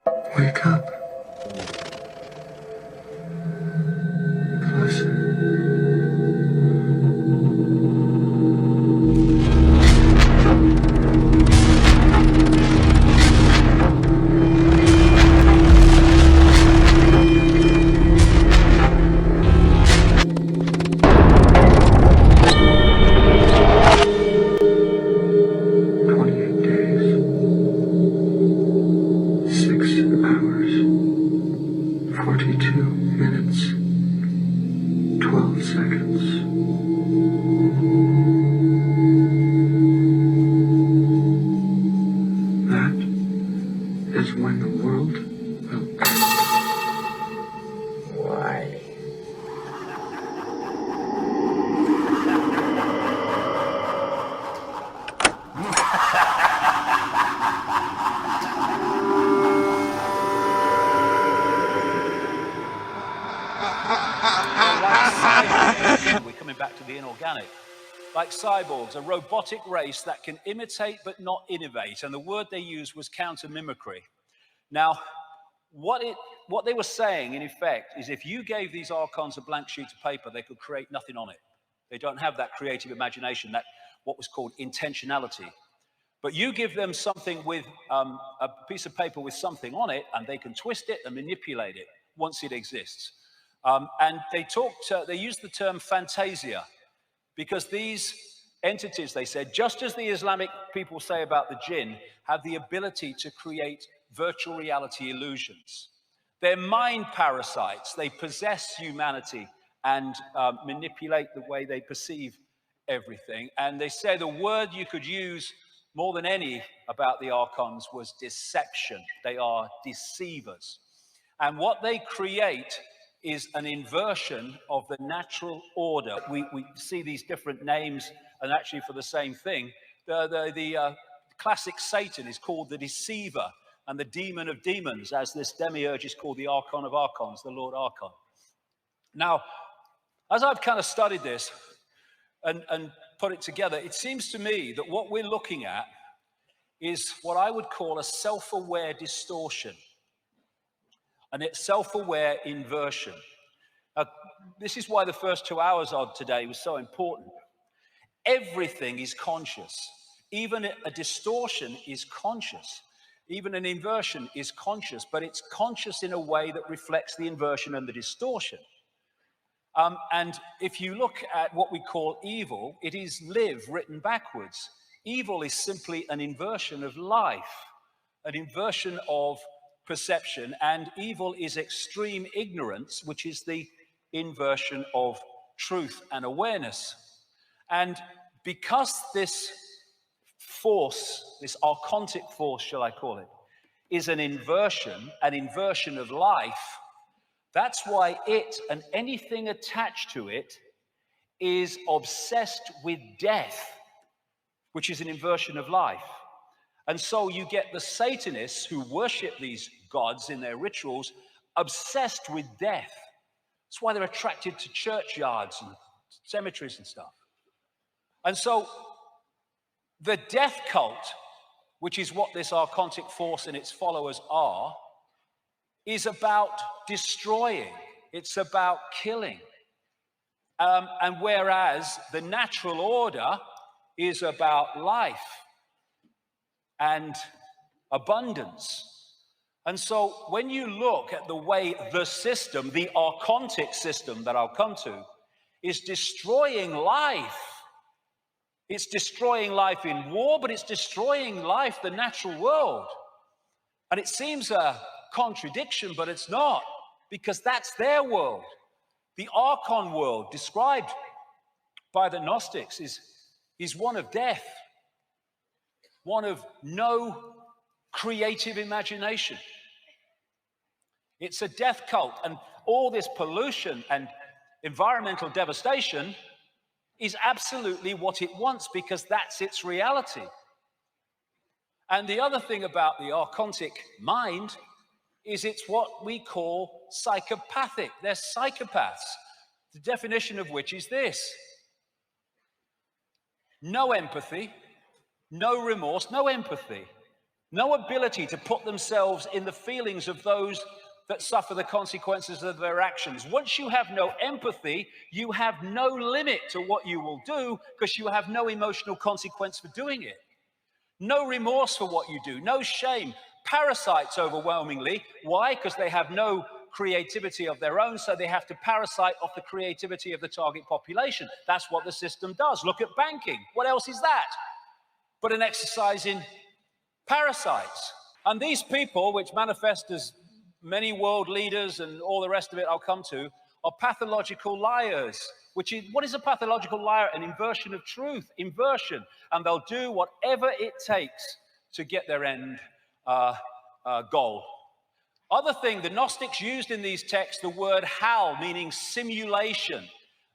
Wake up. Closer. Like cyborgs, a robotic race that can imitate but not innovate. And the word they used was counter-mimicry. Now, what they were saying, in effect, is if you gave these archons a blank sheet of paper, they could create nothing on it. They don't have that creative imagination, that what was called intentionality. But you give them something with a piece of paper with something on it, and they can twist it and manipulate it once it exists. And they used the term fantasia, because these entities, they said, just as the Islamic people say about the jinn, have the ability to create virtual reality illusions. They're mind parasites. They possess humanity and manipulate the way they perceive everything. And they say the word you could use more than any about the archons was deception. They are deceivers. And what they create is an inversion of the natural order. We see these different names, and actually for the same thing. The classic Satan is called the deceiver, and the demon of demons, as this demiurge is called the archon of archons, the Lord Archon. Now, as I've kind of studied this and put it together, it seems to me that what we're looking at is what I would call a self-aware distortion. And it's self-aware inversion. This is why the first 2 hours of today was so important. Everything is conscious. Even a distortion is conscious. Even an inversion is conscious, but it's conscious in a way that reflects the inversion and the distortion. And if you look at what we call evil, it is live written backwards. Evil is simply an inversion of life, an inversion of perception, and evil is extreme ignorance, which is the inversion of truth and awareness. And because this force, this archontic force, shall I call it, is an inversion of life, that's why it and anything attached to it is obsessed with death, which is an inversion of life. And so you get the Satanists who worship these gods in their rituals obsessed with death. That's why they're attracted to churchyards and cemeteries and stuff. And so the death cult, which is what this archontic force and its followers are, is about destroying. It's about killing. And whereas the natural order is about life and abundance. And so when you look at the way the system, the archontic system that I'll come to, is destroying life, it's destroying life in war, but it's destroying life, the natural world. And it seems a contradiction, but it's not, because that's their world. The archon world described by the Gnostics is one of death, one of no creative imagination. It's a death cult, and all this pollution and environmental devastation is absolutely what it wants, because that's its reality. And the other thing about the archontic mind is it's what we call psychopathic. They're psychopaths, the definition of which is this: no empathy, no remorse, no empathy, no ability to put themselves in the feelings of those that suffer the consequences of their actions. Once you have no empathy, you have no limit to what you will do because you have no emotional consequence for doing it. No remorse for what you do, no shame. Parasites overwhelmingly. Why? Because they have no creativity of their own, so they have to parasite off the creativity of the target population. That's what the system does. Look at banking. What else is that but an exercise in parasites? And these people, which manifest as many world leaders and all the rest of it I'll come to, are pathological liars. What is a pathological liar? An inversion of truth, inversion. And they'll do whatever it takes to get their end goal. Other thing, the Gnostics used in these texts the word hal, meaning simulation.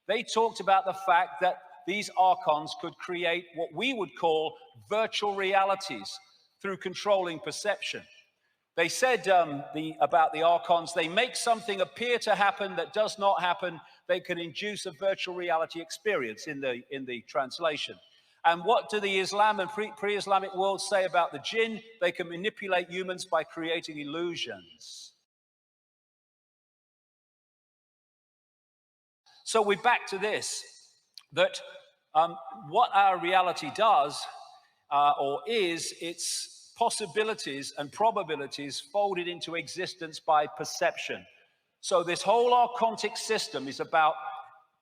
They talked about the fact that these archons could create what we would call virtual realities through controlling perception. They said about the archons, they make something appear to happen that does not happen. They can induce a virtual reality experience in the translation. And what do the Islam and pre-Islamic world say about the jinn? They can manipulate humans by creating illusions. So we're back to this, that what our reality does or is, it's possibilities and probabilities folded into existence by perception. So this whole archontic system is about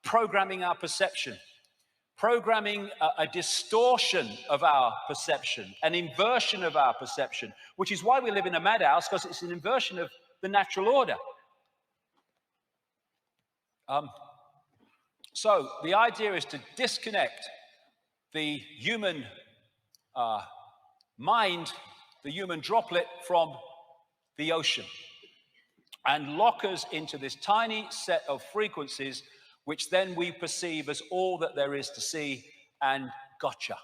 programming our perception, programming a distortion of our perception, an inversion of our perception, which is why we live in a madhouse, because it's an inversion of the natural order. So the idea is to disconnect the human mind, the human droplet, from the ocean and lock us into this tiny set of frequencies, which then we perceive as all that there is to see, and gotcha.